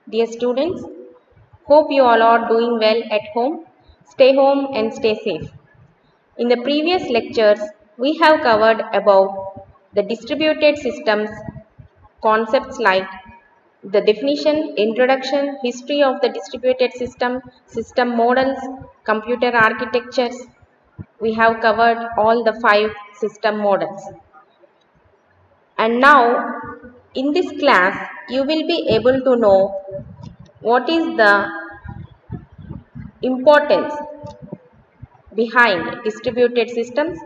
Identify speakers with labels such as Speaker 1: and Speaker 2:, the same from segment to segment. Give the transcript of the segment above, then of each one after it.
Speaker 1: Dear students, hope you all are doing well at home. Stay home and stay safe. In the previous lectures, we have covered about the distributed systems concepts like the definition, introduction, history of the distributed system, system models, computer architectures. We have covered all the 5 system models. And now, in this class, you will be able to know what is the importance behind distributed systems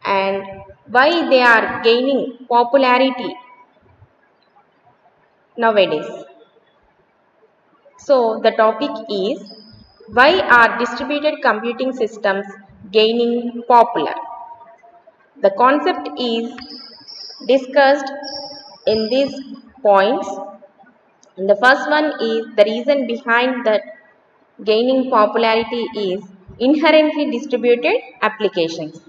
Speaker 1: and why they are gaining popularity nowadays. So, the topic is why are distributed computing systems gaining popular? The concept is discussed in these points. And the first one is the reason behind that gaining popularity is inherently distributed applications.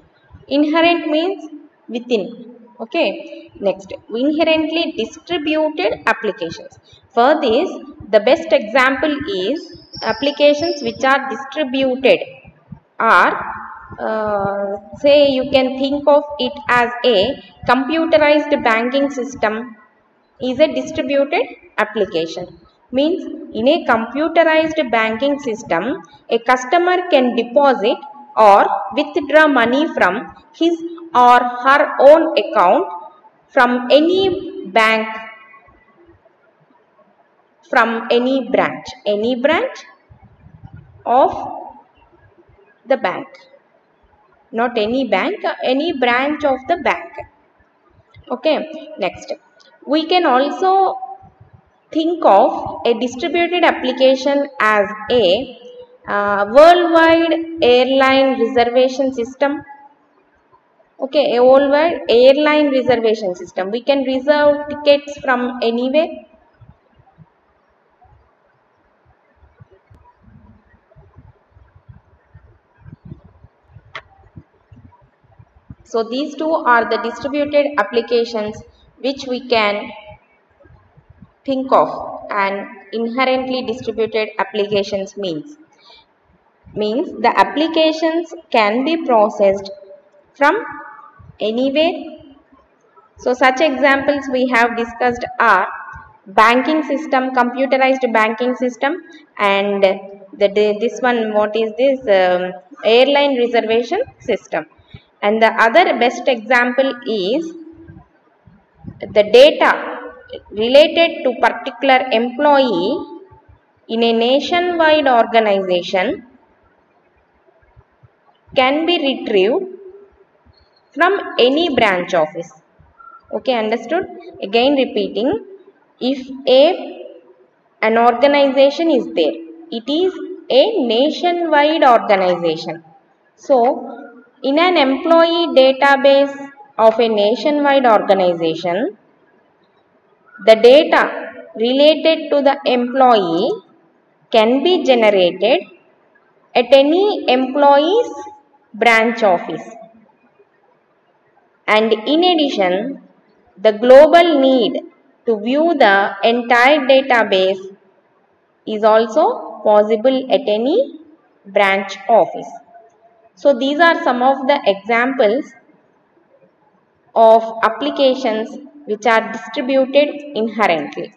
Speaker 1: Inherent means within. Okay. Next, inherently distributed applications. For this, the best example is applications which are distributed are say you can think of it as a computerized banking system is a distributed application. Means in a computerized banking system, a customer can deposit or withdraw money from his or her own account from any bank, from any branch of the bank. Not any bank, any branch of the bank. Okay, next. We can also think of a distributed application as a worldwide airline reservation system. Okay, a worldwide airline reservation system. We can reserve tickets from anywhere. So these two are the distributed applications which we can think of, and inherently distributed applications means the applications can be processed from anywhere. So such examples we have discussed are banking system, computerized banking system, and this one, what is this, airline reservation system. And the other best example is the data related to particular employee in a nationwide organization can be retrieved from any branch office. Okay, understood? Again repeating, if an organization is there, it is a nationwide organization. So, in an employee database of a nationwide organization, the data related to the employee can be generated at any employee's branch office. And in addition, the global need to view the entire database is also possible at any branch office. So these are some of the examples of applications which are distributed inherently.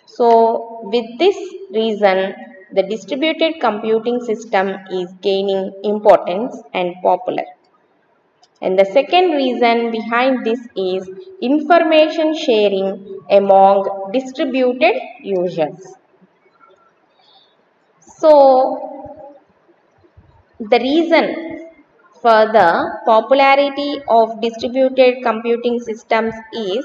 Speaker 1: So with this reason, the distributed computing system is gaining importance and popular. And the second reason behind this is information sharing among distributed users. So, the reason for the popularity of distributed computing systems is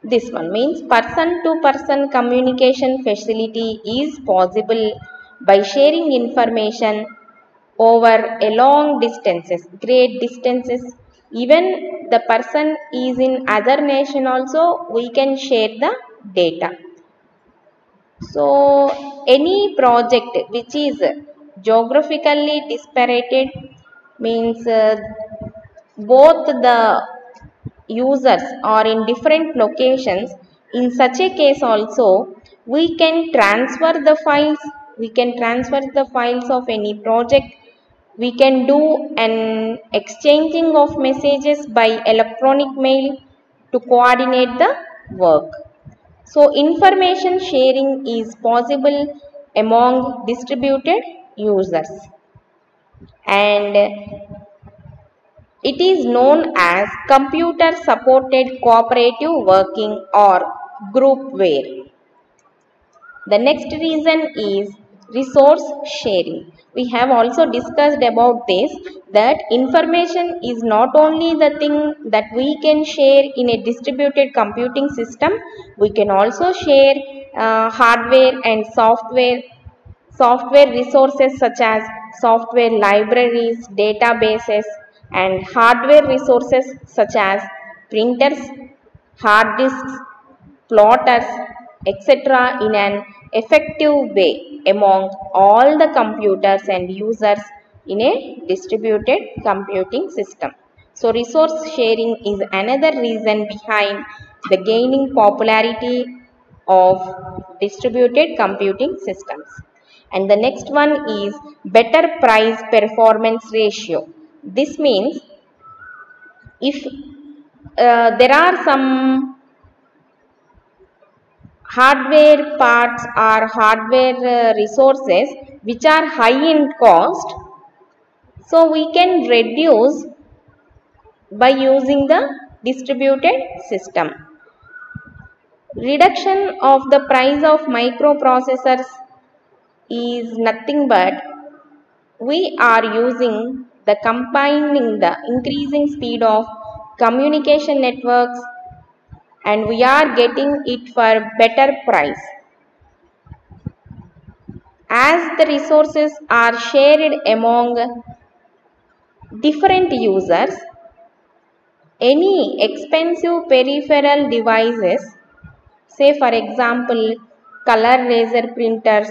Speaker 1: this one, means person-to-person communication facility is possible by sharing information over a long distances, great distances. Even the person is in other nation also, we can share the data. So any project which is geographically disparated means both the users are in different locations. In such a case also, We can transfer the files. We can transfer the files of any project. We can do an exchanging of messages by electronic mail to coordinate the work. So information sharing is possible among distributed users, and it is known as computer supported cooperative working or groupware. The next reason is resource sharing. We have also discussed about this, that information is not only the thing that we can share in a distributed computing system, we can also share hardware and software resources such as software libraries, databases, and hardware resources such as printers, hard disks, plotters, etc. in an effective way among all the computers and users in a distributed computing system. So resource sharing is another reason behind the gaining popularity of distributed computing systems. And the next one is better price performance ratio. This means if there are some hardware parts or hardware resources which are high in cost, so we can reduce by using the distributed system. Reduction of the price of microprocessors is nothing but we are using the combining the increasing speed of communication networks, and we are getting it for better price. As the resources are shared among different users, any expensive peripheral devices, say for example color laser printers,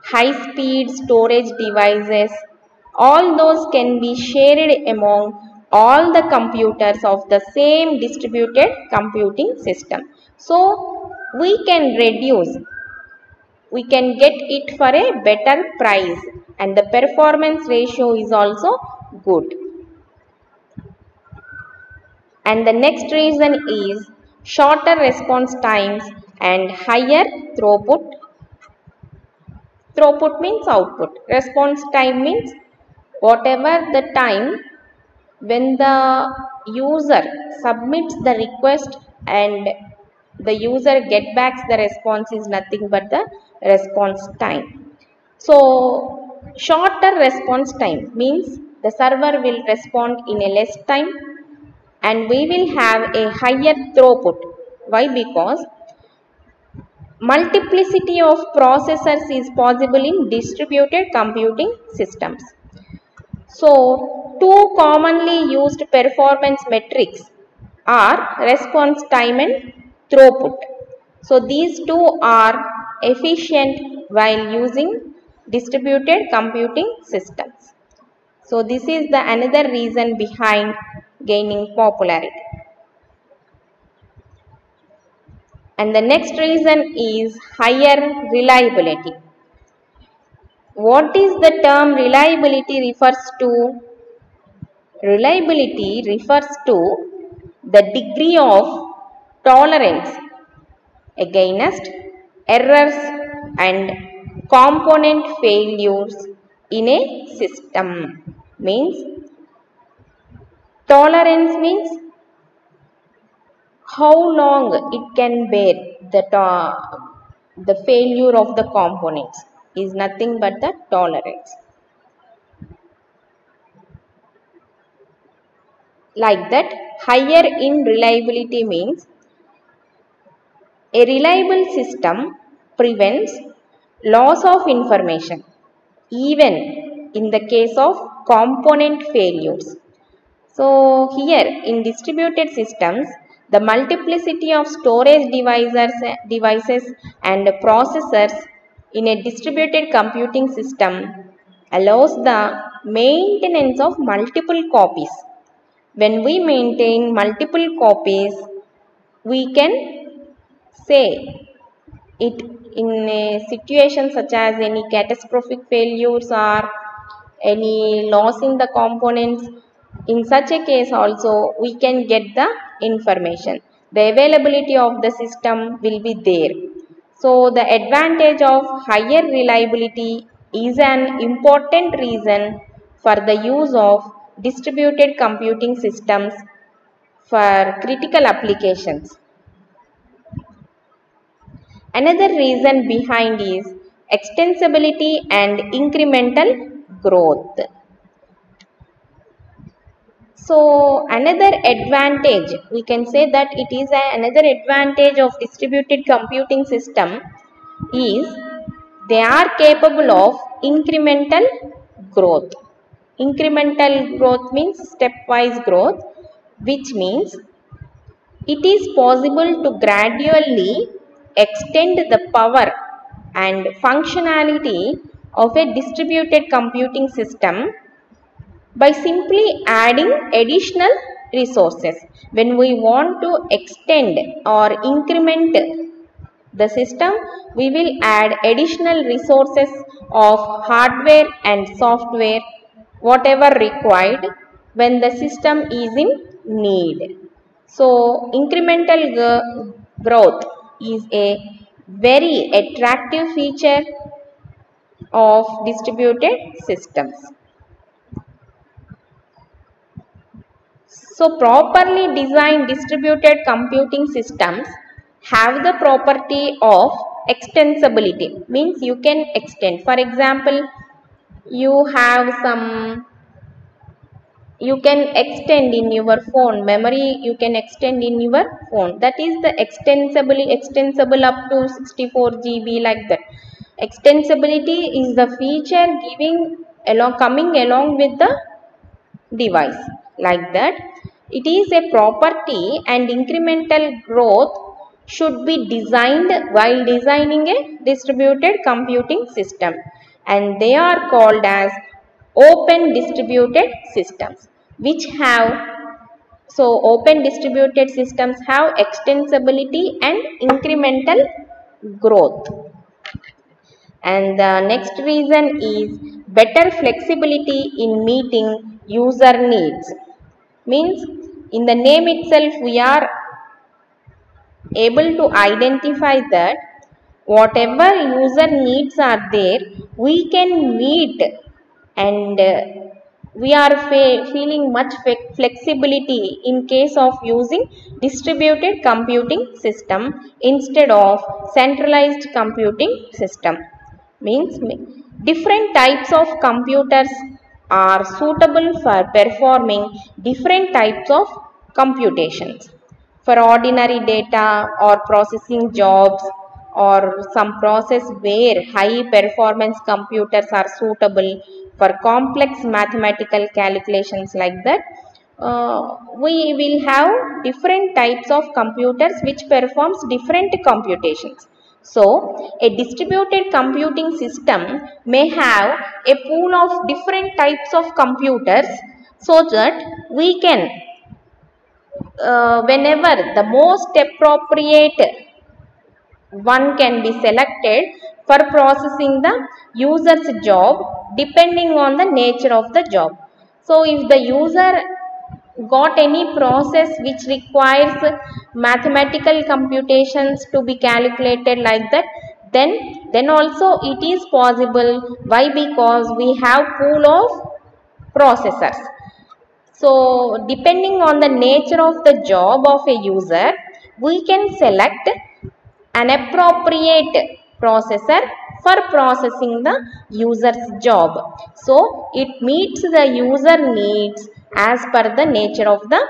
Speaker 1: high speed storage devices, all those can be shared among all the computers of the same distributed computing system. So we can reduce, we can get it for a better price, and the performance ratio is also good. And the next reason is shorter response times and higher throughput. Throughput means output. Response time means whatever the time when the user submits the request and the user get back the response is nothing but the response time. So shorter response time means the server will respond in a less time and we will have a higher throughput. Why? Because multiplicity of processors is possible in distributed computing systems. So, two commonly used performance metrics are response time and throughput. So, these two are efficient while using distributed computing systems. So, this is the another reason behind gaining popularity. And the next reason is higher reliability. What is the term reliability refers to? Reliability refers to the degree of tolerance against errors and component failures in a system. Means tolerance means how long it can bear the failure of the components is nothing but the tolerance. Like that, higher in reliability means a reliable system prevents loss of information even in the case of component failures. So here in distributed systems, the multiplicity of storage devices and processors in a distributed computing system allows the maintenance of multiple copies. When we maintain multiple copies, we can say it in a situation such as any catastrophic failures or any loss in the components. In such a case also we can get the information. The availability of the system will be there. So the advantage of higher reliability is an important reason for the use of distributed computing systems for critical applications. Another reason behind is extensibility and incremental growth. So another advantage, we can say that it is another advantage of distributed computing system is they are capable of incremental growth. Incremental growth means stepwise growth, which means it is possible to gradually extend the power and functionality of a distributed computing system by simply adding additional resources. When we want to extend or increment the system, we will add additional resources of hardware and software, whatever required when the system is in need. So, incremental growth is a very attractive feature of distributed systems. So, properly designed distributed computing systems have the property of extensibility, means you can extend. For example, you have some, you can extend in your phone, memory you can extend in your phone. That is the extensible up to 64 GB like that. Extensibility is the feature coming along with the device like that. It is a property, and incremental growth should be designed while designing a distributed computing system, and they are called as open distributed systems, which have, so open distributed systems have extensibility and incremental growth. And the next reason is better flexibility in meeting user needs. Means in the name itself we are able to identify that whatever user needs are there, we can meet, and we are feeling much flexibility in case of using distributed computing system instead of centralized computing system. Means different types of computers are suitable for performing different types of computations. For ordinary data or processing jobs, or some process where high performance computers are suitable for complex mathematical calculations like that, we will have different types of computers which performs different computations. So, a distributed computing system may have a pool of different types of computers, so that we can, whenever the most appropriate one can be selected for processing the user's job depending on the nature of the job. So, if the user got any process which requires mathematical computations to be calculated like that, then also it is possible. Why? Because we have pool of processors. So depending on the nature of the job of a user, we can select an appropriate processor for processing the user's job. So it meets the user needs as per the nature of the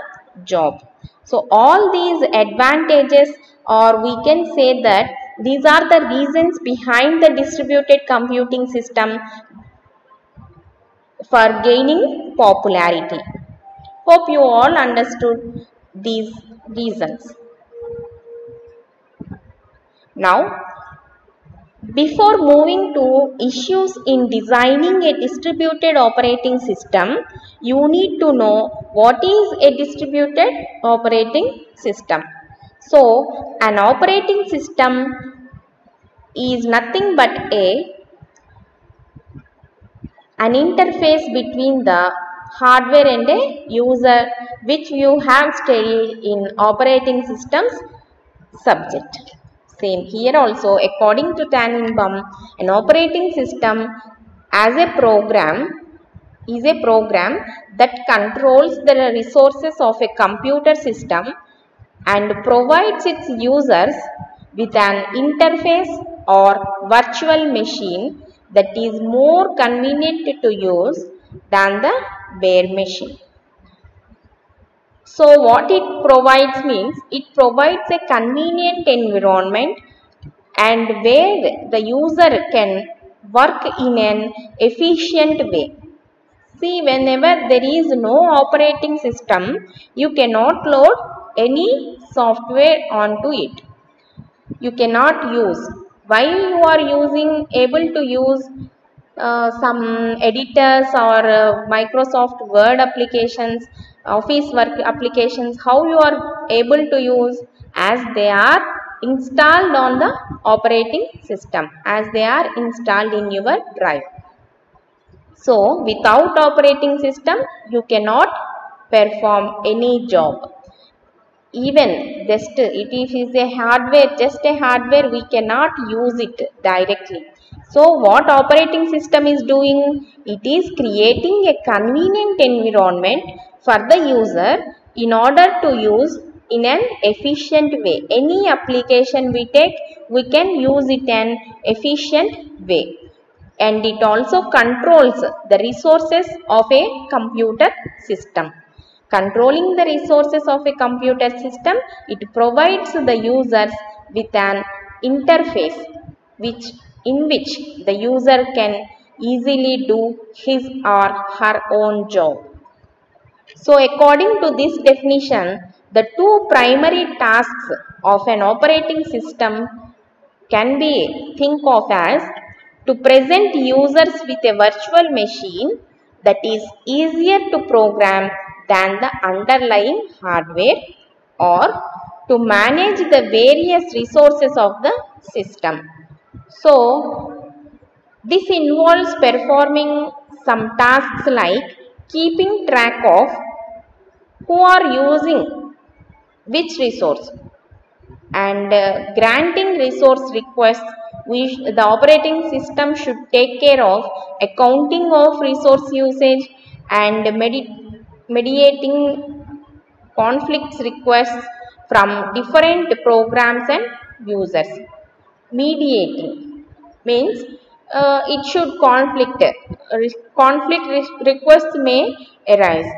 Speaker 1: job. So all these advantages, or we can say that these are the reasons behind the distributed computing system for gaining popularity. Hope you all understood these reasons. Now, before moving to issues in designing a distributed operating system, you need to know what is a distributed operating system. So, an operating system is nothing but an interface between the hardware and a user, which you have studied in operating systems subject. Same here also, according to Tannenbaum, an operating system as a program is a program that controls the resources of a computer system and provides its users with an interface or virtual machine that is more convenient to use than the bare machine. So what it provides means, it provides a convenient environment and where the user can work in an efficient way. See, whenever there is no operating system, you cannot load any software onto it. You cannot use. Why you are able to use some editors or Microsoft Word applications, Office work applications, how you are able to use? As they are installed on the operating system, as they are installed in your drive. So, without operating system, you cannot perform any job. Even just it is a hardware, just a hardware, we cannot use it directly. So, what operating system is doing? It is creating a convenient environment for the user in order to use in an efficient way. Any application we take, we can use it in an efficient way. And it also controls the resources of a computer system. Controlling the resources of a computer system, it provides the users with an interface in which the user can easily do his or her own job. So according to this definition, the two primary tasks of an operating system can be think of as to present users with a virtual machine that is easier to program than the underlying hardware, or to manage the various resources of the system. So, this involves performing some tasks like keeping track of who are using which resource and granting resource requests. The operating system should take care of accounting of resource usage and mediating conflicts requests from different programs and users. Mediating means it should conflict requests may arise.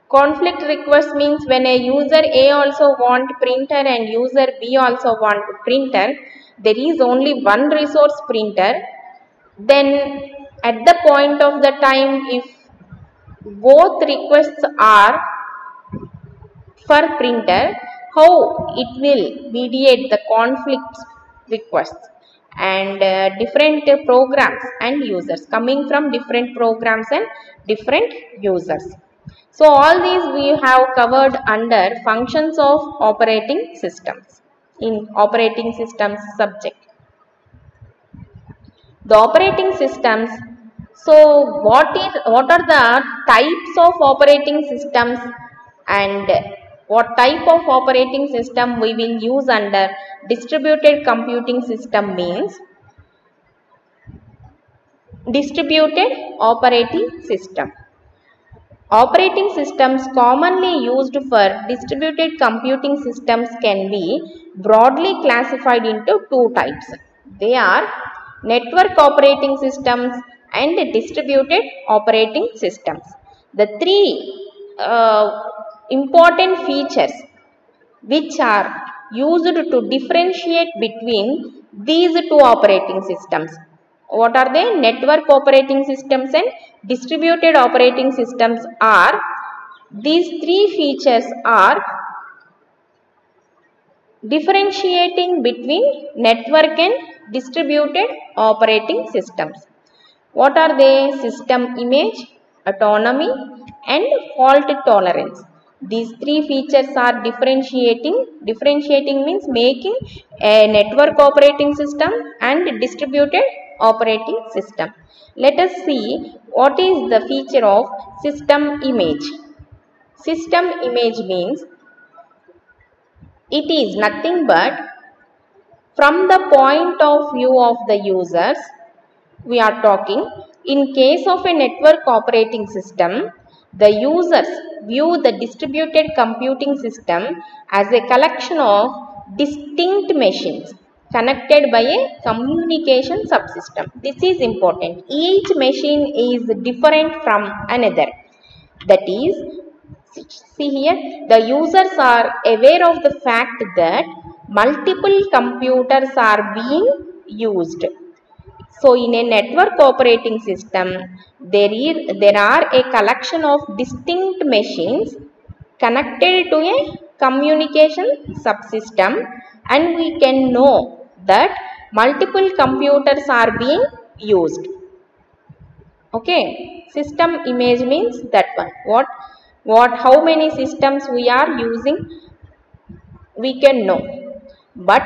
Speaker 1: Conflict request means when a user A also want printer and user B also want printer, there is only one resource printer. Then at the point of the time, if both requests are for printer, how it will mediate the conflict requests and different programs and users, coming from different programs and different users. So all these we have covered under functions of operating systems in operating systems subject. The operating systems. So what are the types of operating systems and what type of operating system we will use under distributed computing system means distributed operating system. Operating systems commonly used for distributed computing systems can be broadly classified into two types. They are network operating systems and distributed operating systems. The three important features which are used to differentiate between these two operating systems. What are they? Network operating systems and distributed operating systems are, these three features are differentiating between network and distributed operating systems. What are they? System image, autonomy and fault tolerance. These three features are differentiating. Differentiating means making a network operating system and distributed operating system. Let us see what is the feature of system image. System image means it is nothing but from the point of view of the users. We are talking in case of a network operating system, the users view the distributed computing system as a collection of distinct machines connected by a communication subsystem. This is important. Each machine is different from another. That is, see here, the users are aware of the fact that multiple computers are being used. So, in a network operating system, there are a collection of distinct machines connected to a communication subsystem, and we can know that multiple computers are being used. Okay, system image means that one. How many systems we are using, we can know. But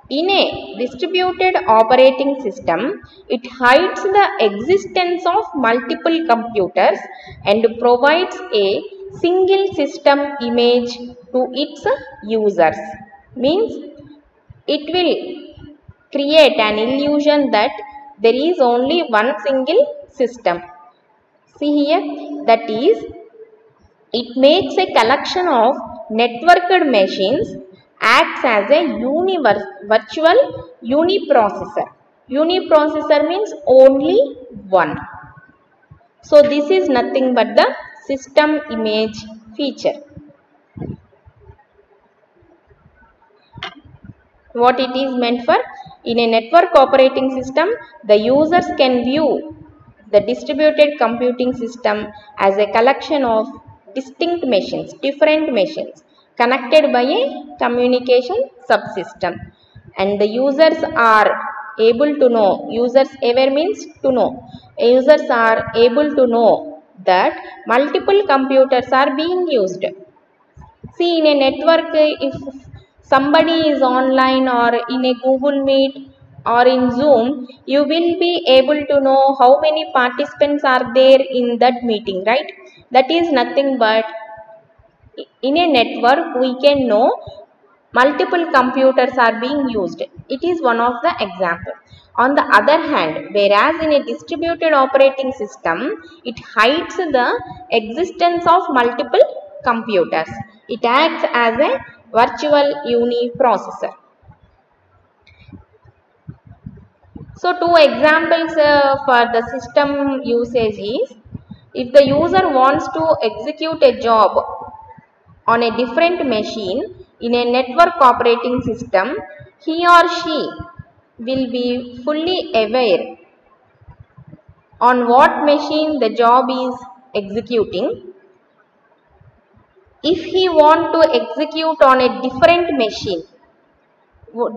Speaker 1: in a distributed operating system, it hides the existence of multiple computers and provides a single system image to its users. Means it will create an illusion that there is only one single system. See here, that is, it makes a collection of networked machines acts as a virtual uniprocessor. Uniprocessor means only one. So this is nothing but the system image feature. What it is meant for? In a network operating system, the users can view the distributed computing system as a collection of distinct machines, different machines connected by a communication subsystem, and the users are able to know, users aware means to know, users are able to know that multiple computers are being used. See, in a network, if somebody is online or in a Google Meet or in Zoom, you will be able to know how many participants are there in that meeting, right? That is nothing but in a network we can know multiple computers are being used. It is one of the examples. On the other hand, whereas in a distributed operating system, it hides the existence of multiple computers. It acts as a virtual uniprocessor. So, two examples for the system usage is, if the user wants to execute a job on a different machine in a network operating system, he or she will be fully aware on what machine the job is executing. If he want to execute on a different machine,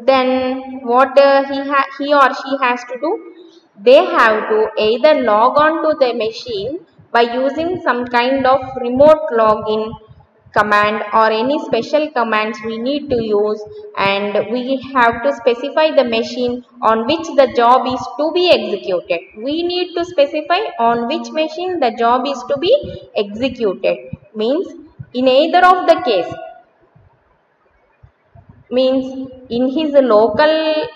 Speaker 1: then what he or she has to do? They have to either log on to the machine by using some kind of remote login command or any special commands we need to use, and we have to specify the machine on which the job is to be executed. We need to specify on which machine the job is to be executed. Means in either of the case, means in his local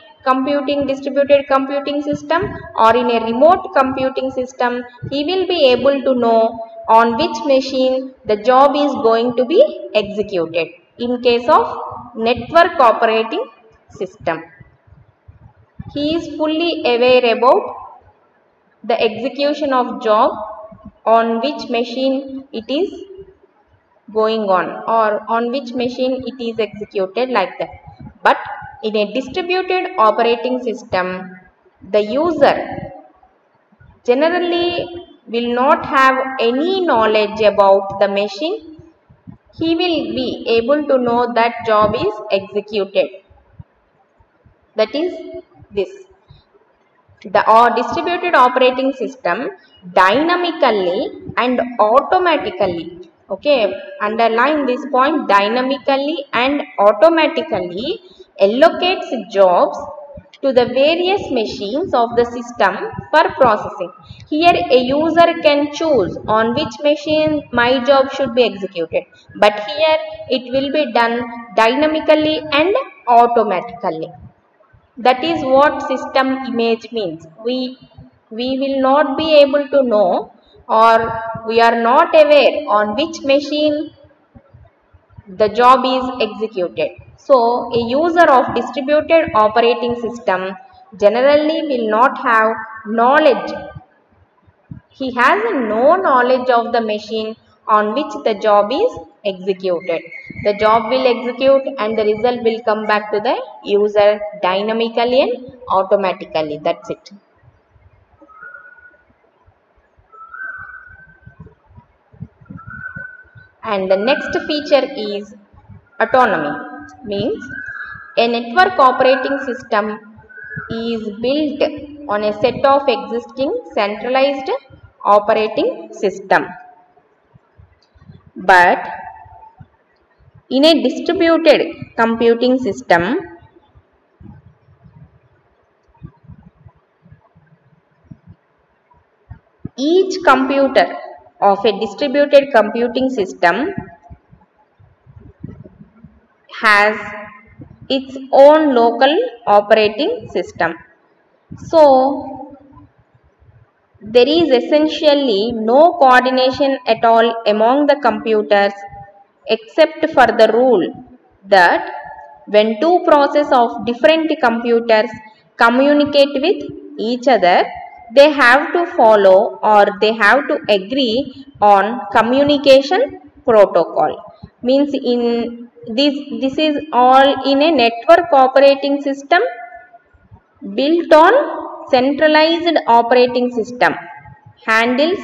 Speaker 1: distributed computing system or in a remote computing system, he will be able to know on which machine the job is going to be executed in case of network operating system. He is fully aware about the execution of job on which machine it is going on or on which machine it is executed, like that. But in a distributed operating system, the user generally will not have any knowledge about the machine. He will be able to know that job is executed. That is this. The distributed operating system dynamically and automatically Okay, underline this point. Dynamically and automatically allocates jobs to the various machines of the system for processing. Here a user can choose on which machine my job should be executed, but here it will be done dynamically and automatically. That is what system image means. We will not be able to know, or we are not aware on which machine the job is executed. So, a user of distributed operating system generally will not have knowledge. He has no knowledge of the machine on which the job is executed. The job will execute and the result will come back to the user dynamically and automatically. That's it. And the next feature is autonomy. Means a network operating system is built on a set of existing centralized operating system. But in a distributed computing system, each computer of a distributed computing system has its own local operating system. So, there is essentially no coordination at all among the computers except for the rule that when two processes of different computers communicate with each other, they have to follow or they have to agree on communication protocol. Means in this is all in a network operating system built on centralized operating system, handles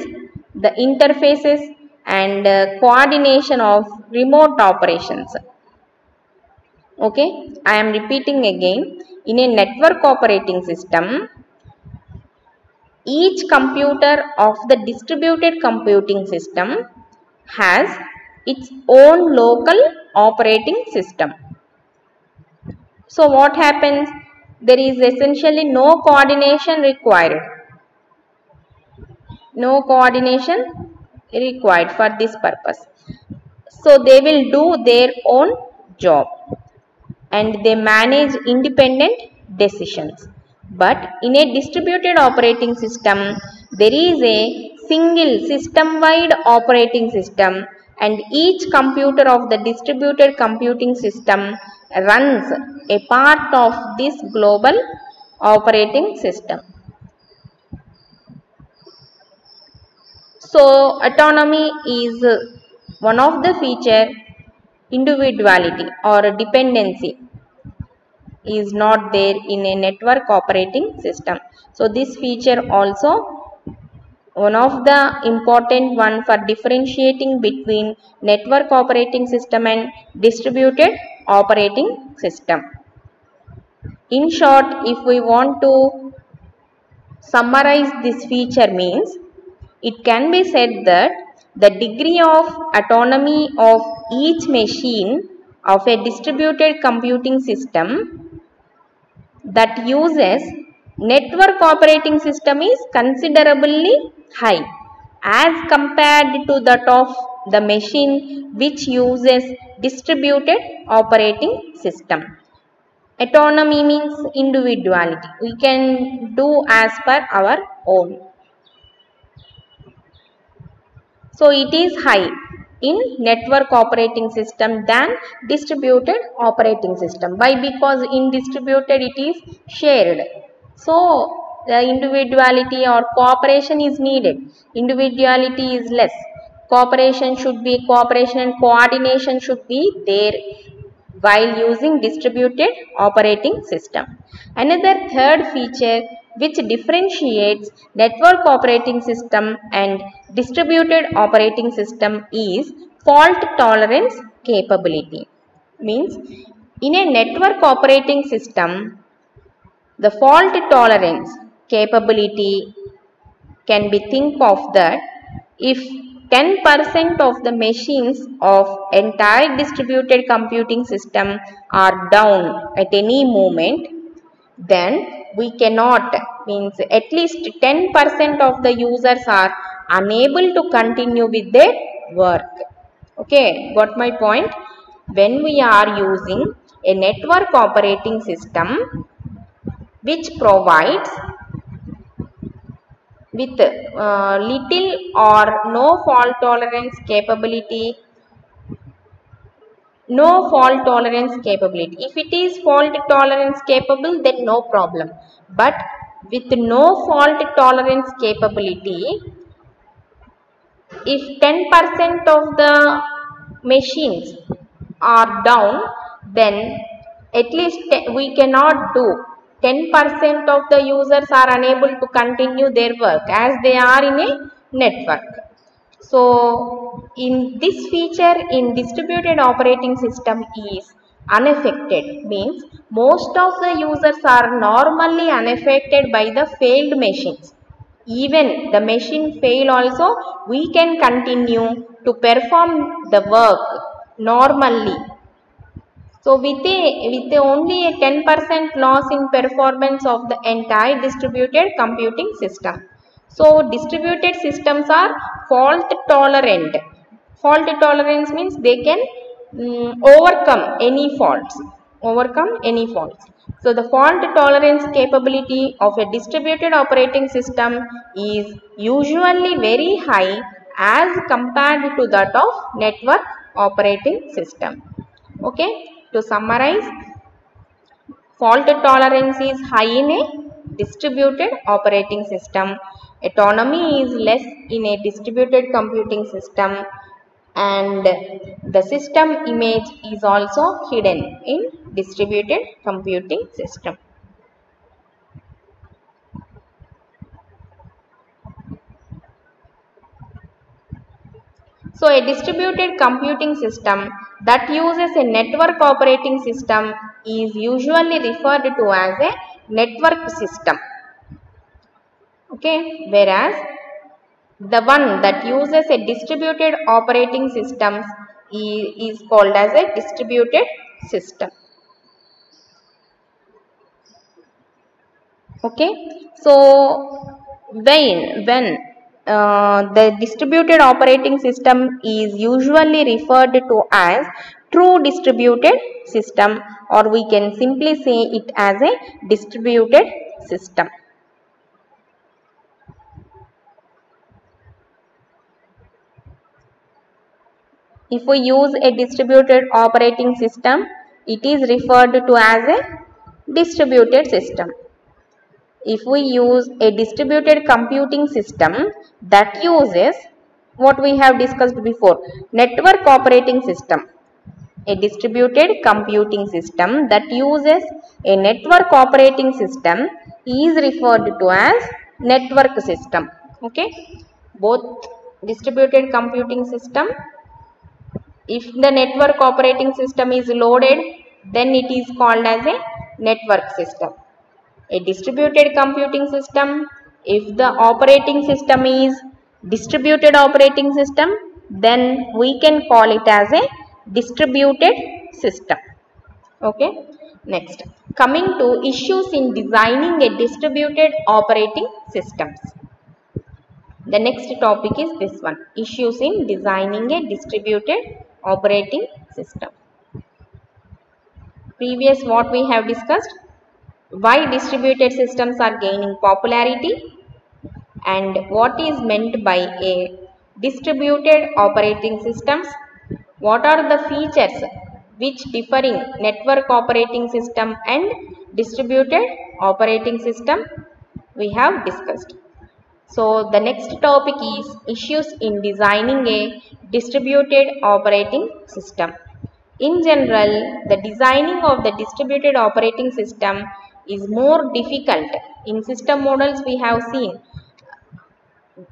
Speaker 1: the interfaces and coordination of remote operations. Okay, I am repeating again. In a network operating system, each computer of the distributed computing system has its own local operating system. So what happens? There is essentially no coordination required. No coordination required for this purpose. So they will do their own job and they manage independent decisions. But in a distributed operating system, there is a single system-wide operating system and each computer of the distributed computing system runs a part of this global operating system. So, autonomy is one of the feature. Individuality or dependency is not there in a network operating system. So, this feature also one of the important one for differentiating between network operating system and distributed operating system. In short, if we want to summarize this feature means, it can be said that the degree of autonomy of each machine of a distributed computing system that uses network operating system is considerably high as compared to that of the machine which uses distributed operating system. Autonomy means individuality. We can do as per our own. So, it is high in network operating system than distributed operating system. Why? Because in distributed it is shared. So, the individuality or cooperation is needed. Individuality is less. Cooperation and coordination should be there while using distributed operating system. Another third feature which differentiates network operating system and distributed operating system is fault tolerance capability. Means in a network operating system, the fault tolerance capability can be think of that if 10% of the machines of entire distributed computing system are down at any moment, then we cannot, means at least 10% of the users are unable to continue with their work. Okay, got my point? When we are using a network operating system which provides with little or no fault tolerance capability, if it is fault tolerance capable, then no problem, but with no fault tolerance capability, if 10% of the machines are down, then at least we cannot do. 10% of the users are unable to continue their work as they are in a network. So in this feature in distributed operating system is unaffected, means most of the users are normally unaffected by the failed machines. Even the machine fail also, we can continue to perform the work normally. So with only a 10% loss in performance of the entire distributed computing system. So distributed systems are fault tolerant. Fault tolerance means they can overcome any faults. So the fault tolerance capability of a distributed operating system is usually very high as compared to that of network operating system. Okay, to summarize, fault tolerance is high in a distributed operating system. Autonomy is less in a distributed computing system, and the system image is also hidden in distributed computing system. So a distributed computing system that uses a network operating system is usually referred to as a network system. Okay, whereas the one that uses a distributed operating system is called as a distributed system. Okay, so when the distributed operating system is usually referred to as true distributed system, or we can simply say it as a distributed system. If we use a distributed operating system, it is referred to as a distributed system. If we use a distributed computing system that uses what we have discussed before, network operating system, a distributed computing system that uses a network operating system is referred to as network system. Okay, both distributed computing system, if the network operating system is loaded, then it is called as a network system. A distributed computing system, if the operating system is distributed operating system, then we can call it as a distributed system. Okay, next, coming to issues in designing a distributed operating systems. The next topic is this one, issues in designing a distributed operating system. Previous what we have discussed, why distributed systems are gaining popularity and what is meant by a distributed operating systems, what are the features which differing network operating system and distributed operating system, we have discussed. So the next topic is issues in designing a distributed operating system. In general, the designing of the distributed operating system is more difficult. In system models we have seen,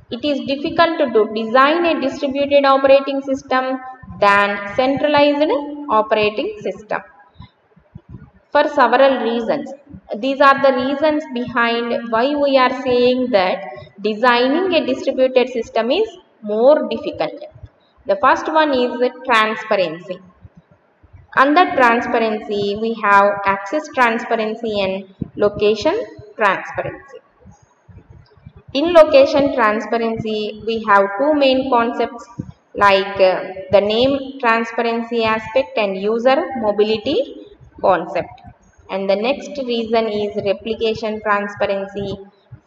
Speaker 1: it is difficult to design a distributed operating system than centralized operating system, for several reasons. These are the reasons behind why we are saying that designing a distributed system is more difficult. The first one is transparency. Under transparency, we have access transparency and location transparency. In location transparency, we have two main concepts like the name transparency aspect and user mobility concept. And the next reason is replication transparency,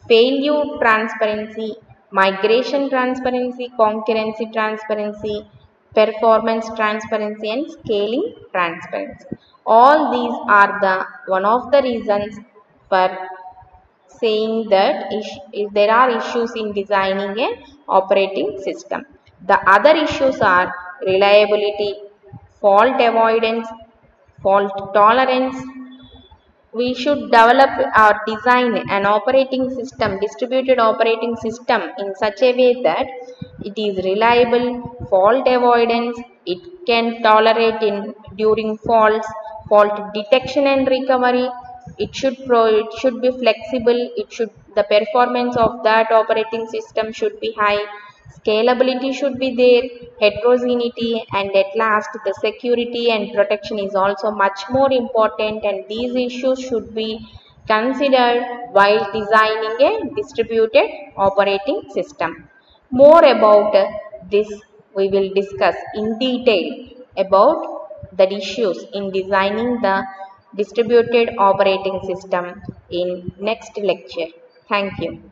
Speaker 1: failure transparency, migration transparency, concurrency transparency, performance transparency and scaling transparency. All these are the one of the reasons for saying that if there are issues in designing an operating system. The other issues are reliability, fault avoidance, fault tolerance. We should develop or design an operating system, distributed operating system in such a way that it is reliable, fault avoidance, it can tolerate in during faults, fault detection and recovery. It should be flexible. The performance of that operating system should be high. Scalability should be there, heterogeneity, and at last the security and protection is also much more important, and these issues should be considered while designing a distributed operating system. More about this we will discuss in detail about the issues in designing the distributed operating system in next lecture. Thank you.